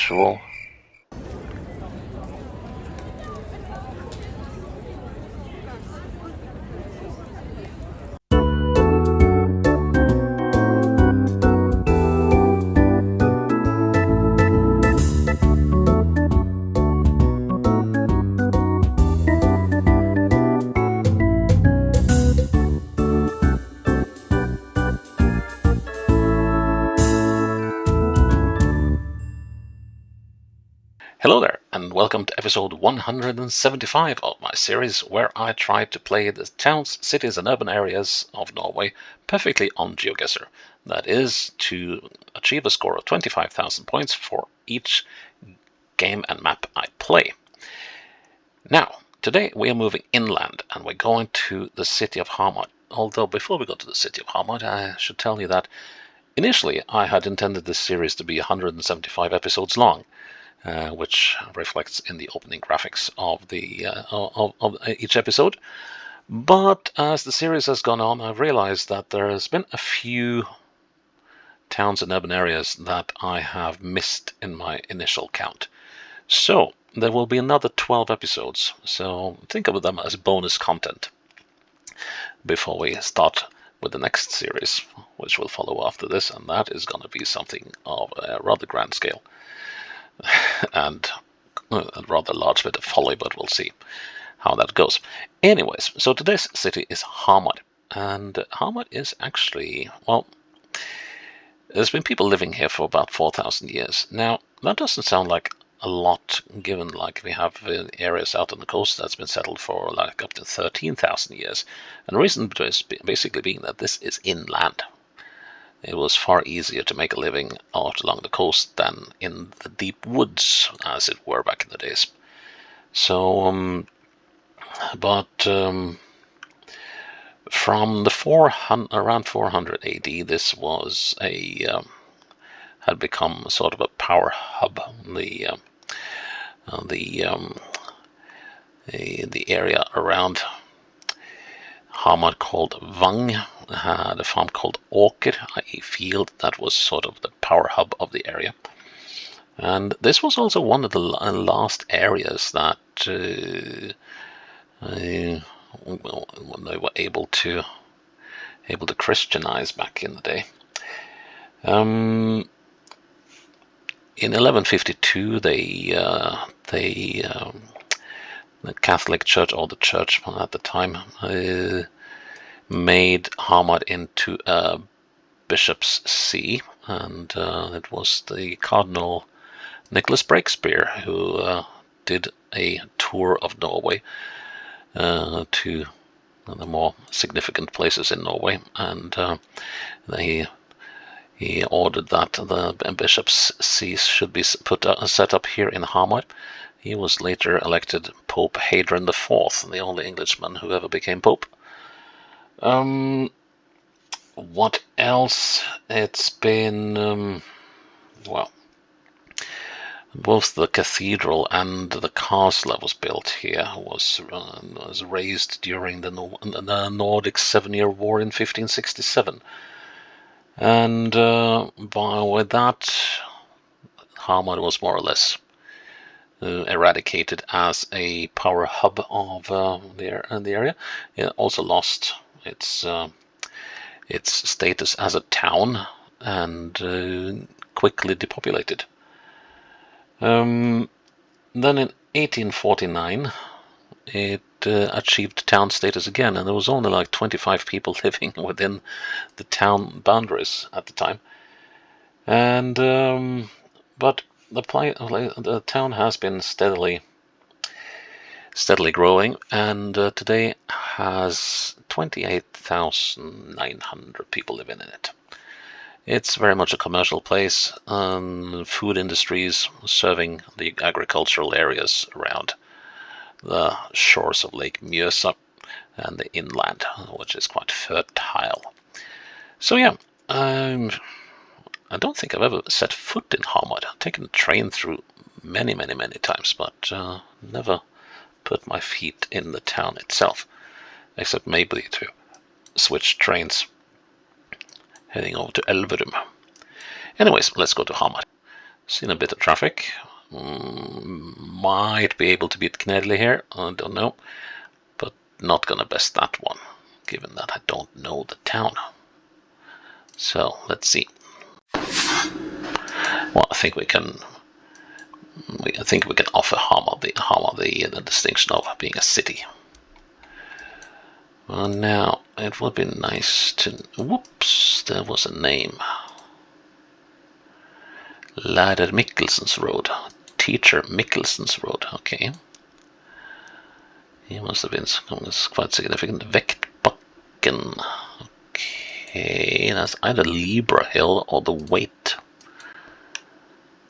usual. Hello there, and welcome to episode 175 of my series where I try to play the towns, cities and urban areas of Norway perfectly on Geoguessr. That is, to achieve a score of 25,000 points for each game and map I play. Now, today we are moving inland and we're going to the city of Hamar. Although before we go to the city of Hamar, I should tell you that initially I had intended this series to be 175 episodes long. Which reflects in the opening graphics of each episode. But as the series has gone on, I've realized that there has been a few towns and urban areas that I have missed in my initial count. So there will be another 12 episodes, so think of them as bonus content before we start with the next series, which will follow after this, and that is going to be something of a rather grand scale. And a rather large bit of folly, but we'll see how that goes. Anyways, so today's city is Hamar, and Hamar is actually, well, there's been people living here for about 4,000 years. Now, that doesn't sound like a lot, given like we have areas out on the coast that's been settled for like up to 13,000 years. And the reason is basically being that this is inland. It was far easier to make a living out along the coast than in the deep woods, as it were back in the days. So, from the around 400 AD, this was had become sort of a power hub. The area around Hamar called Vang had a farm called Åker, a field that was sort of the power hub of the area. And this was also one of the last areas that when they were able to Christianize back in the day. In 1152, the Catholic Church, or the Church at the time, made Hamar into a bishop's see, and it was the Cardinal Nicholas Breakspere who did a tour of Norway to the more significant places in Norway, and he ordered that the bishop's sees should be set up here in Hamar. He was later elected Pope Hadrian IV, the only Englishman who ever became Pope. What else? It's been, well, both the cathedral and the castle that was built here was razed during the Nordic 7-Year War in 1567. And with that, Hamar was more or less eradicated as a power hub of the area. It also lost its status as a town and quickly depopulated. Then in 1849 it achieved town status again, and there was only like 25 people living within the town boundaries at the time. And but the town has been steadily growing, and today has 28,900 people living in it. It's very much a commercial place, food industries serving the agricultural areas around the shores of Lake Mjøsa and the inland, which is quite fertile. So yeah, I don't think I've ever set foot in Hamar. I've taken the train through many times, but never put my feet in the town itself, except maybe to switch trains heading over to Elverum. Anyways, let's go to Hamar. Seen a bit of traffic. Might be able to beat Knedley here, I don't know. But not gonna best that one, given that I don't know the town. So, let's see. Well, I think we can offer Hamar the distinction of being a city. Well, now it would be nice to. Whoops, there was a name. Lærer Mikkelsens Road. Teacher Mikkelsens Road. Okay. He must have been quite significant. Vektbakken. Okay, that's either Libra Hill or the Weight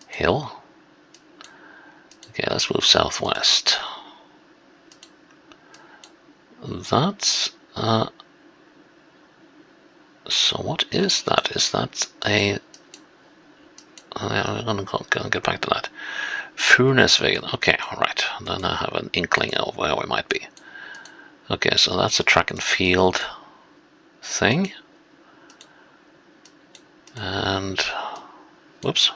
Hill. Okay, let's move southwest. That's so what is that? Is that a... I'm gonna get back to that. Furnesvegen. Okay, right. Then I have an inkling of where we might be. Okay, so that's a track and field thing. And whoops.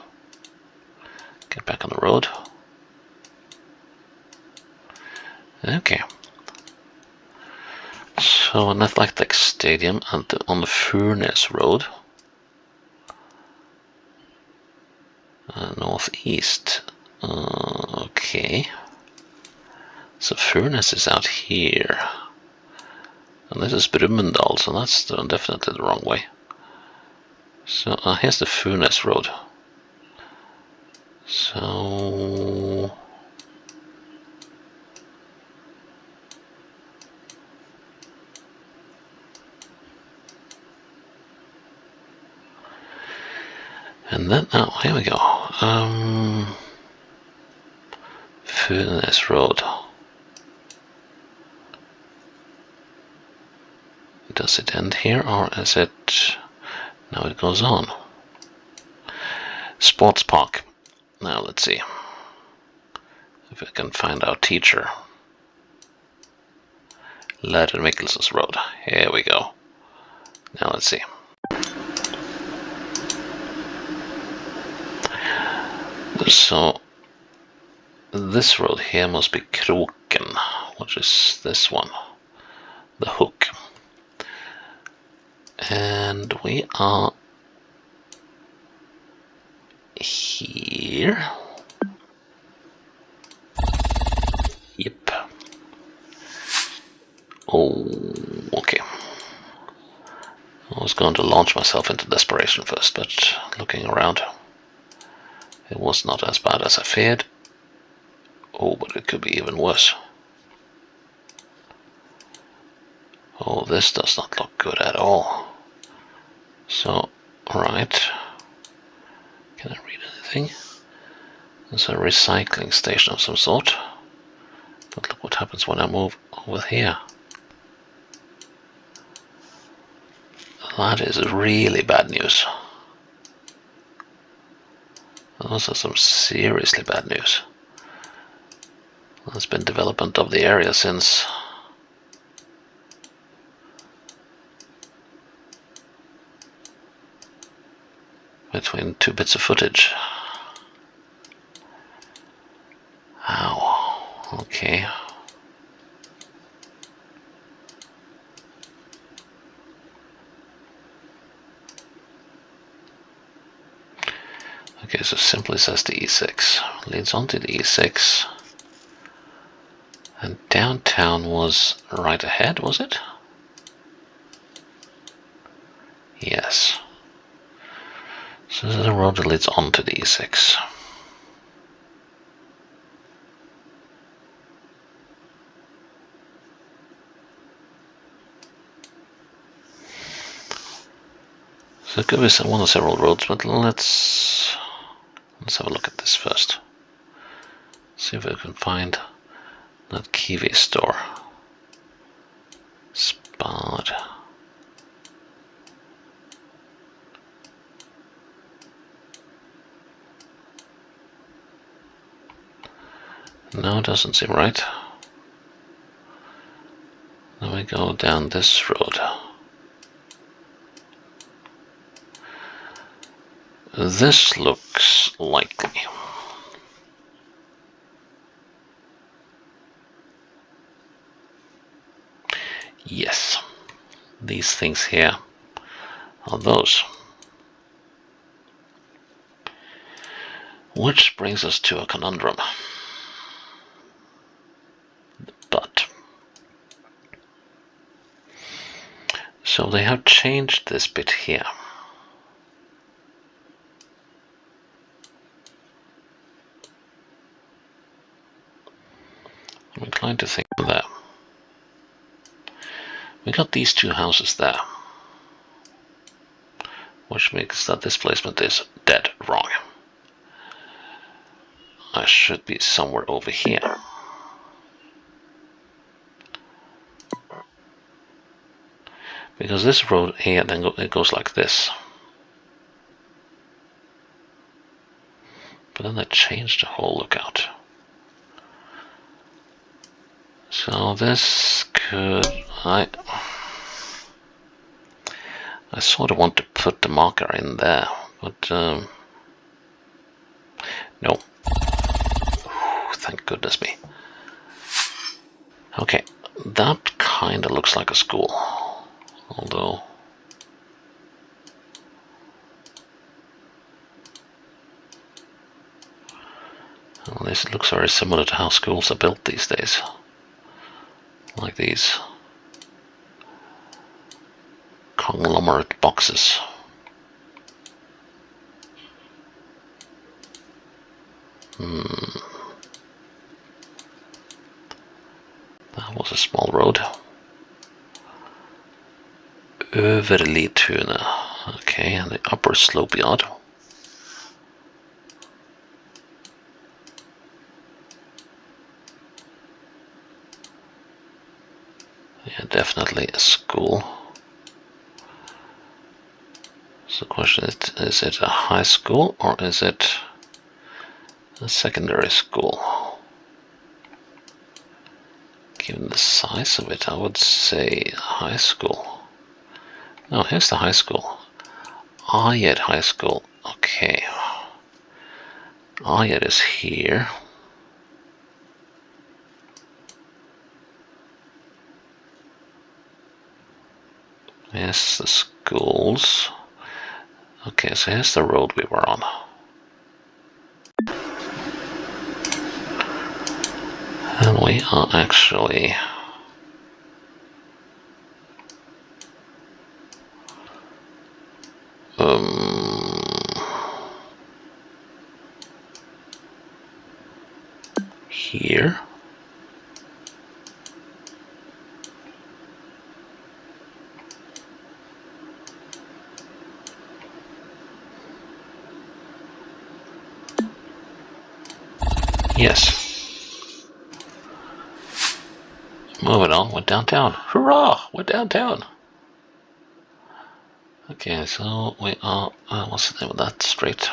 Get back on the road. Okay. So an athletic stadium on the Furnes Road. Northeast. Okay. So Furnes is out here. And this is Brumunddal, so that's definitely the wrong way. So here's the Furnes Road. So... And then, oh, here we go. Furnes Road. Does it end here, or is it... No, it goes on. Sports Park. Now, let's see if we can find our teacher. Lærer Mikkelsens Road. Here we go. Now, let's see. So, this road here must be Kroken, which is this one, the hook. And we are here. Yep. Oh, okay. I was going to launch myself into desperation first, but looking around, it was not as bad as I feared. Oh, but it could be even worse. Oh, this does not look good at all. So, alright. Can I read anything? There's a recycling station of some sort. But look what happens when I move over here. That is really bad news. Those are some seriously bad news. There's been development of the area since between 2 bits of footage. Ow. Okay. Okay, so simply says the E6. Leads on to the E6. And downtown was right ahead, was it? Yes. So this is a road that leads on to the E6. So it could be one of several roads, but let's have a look at this first. See if we can find that Kiwi store. Spad. No, it doesn't seem right. Then we go down this road. This looks likely. Yes, these things here are those. Which brings us to a conundrum. But so they have changed this bit here. I'm inclined to think of that. We got these two houses there, which makes that this placement is dead wrong. I should be somewhere over here. Because this road here, then it goes like this. But then they changed the whole lookout. So this could... I sort of want to put the marker in there, but no. Thank goodness me. Okay, that kind of looks like a school, although well, this looks very similar to how schools are built these days, like these conglomerate boxes. That was a small road. Överlituna. Okay, and the upper slope yard. Yeah, definitely a school. So the question is it a high school or is it a secondary school? Given the size of it, I would say high school. No, here's the high school. Ized High School. Okay. Ized is here. Here's the schools. Okay, so here's the road we were on. And we are actually here. Yes. Moving on, we're downtown. Hurrah! We're downtown. Okay, so we are, what's the name of that street?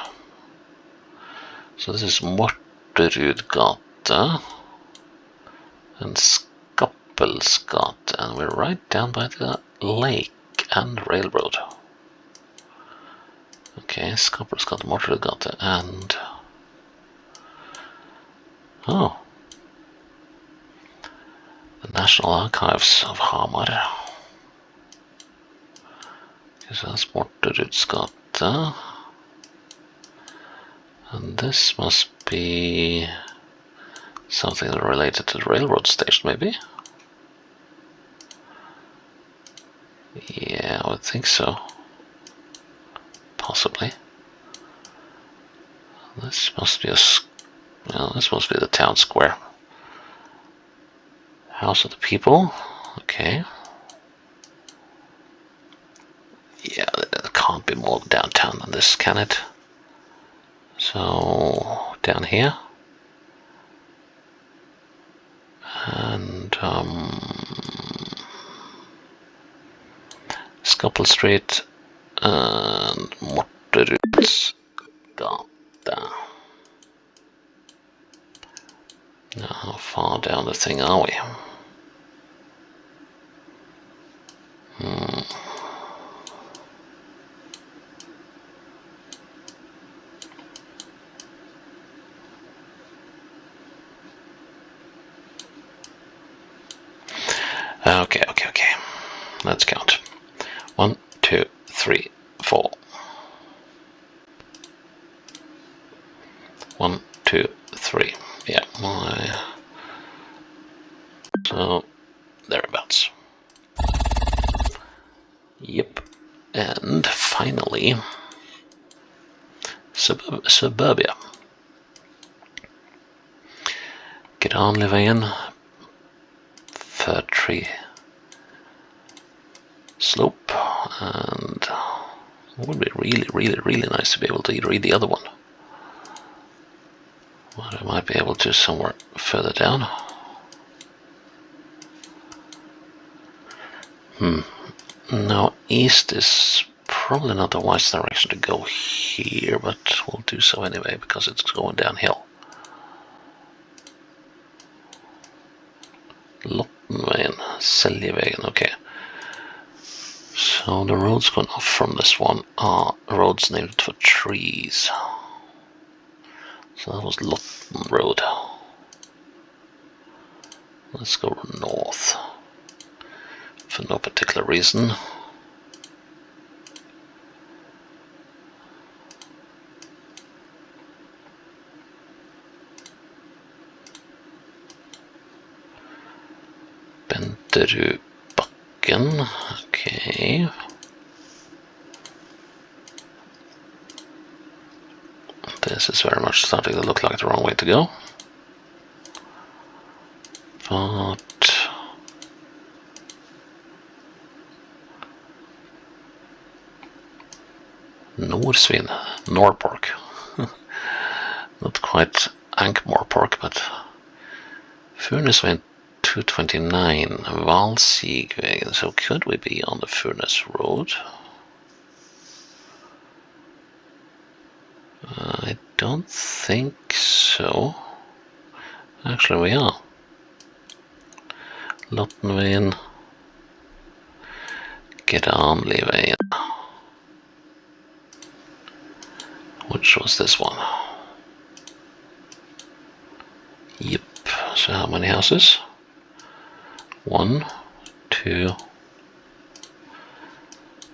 So this is Morterudgata and Skappelsgata, and we're right down by the lake and railroad. Okay, Skappelsgata, Morterudgata, and... oh. The National Archives of Hamar. So that's Morterudgata. And this must be something related to the railroad station, maybe? Yeah, I would think so. Possibly. This must be this must be the town square. House of the People. Okay. Yeah, it can't be more downtown than this, can it? So, down here. And, Scople Street and Morterudgata. Now, how far down the thing are we? Okay. Let's count. 1, 2, 3, 4. 1, 2, 3. Yeah. So thereabouts. Yep. And finally, suburbia. Get on, Levain. Fir tree slope, and it would be really nice to be able to read the other one. But I might be able to somewhere further down. Now east is probably not the wise direction to go here, but we'll do so anyway because it's going downhill. Lottenvägen, Säljevägen, okay. So the roads going off from this one are roads named for trees. So that was Lotten Road. Let's go north. For no particular reason. Benterudbacken, okay. This is very much starting to look like the wrong way to go. But Norsvin, Norpark. Not quite Ankh-Morpark, but Furnacevägen 229, Valsigvägen. So could we be on the Furnace Road? I don't think so. Actually, we are. Lottenvägen, Gedanlivägen. Which was this one? Yep. So how many houses? 1, 2.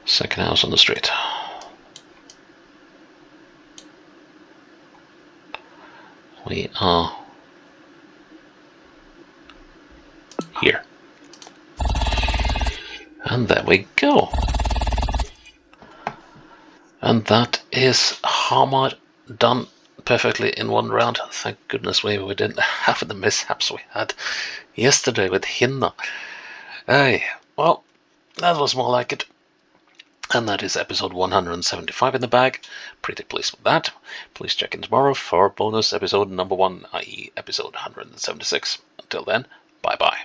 Second house on the street. We are here. And there we go. And that is Hamar done perfectly in one round. Thank goodness we didn't have the mishaps we had yesterday with Hinna. Hey, well, that was more like it. And that is episode 175 in the bag. Pretty pleased with that. Please check in tomorrow for bonus episode number 1, i.e. episode 176. Until then, bye bye.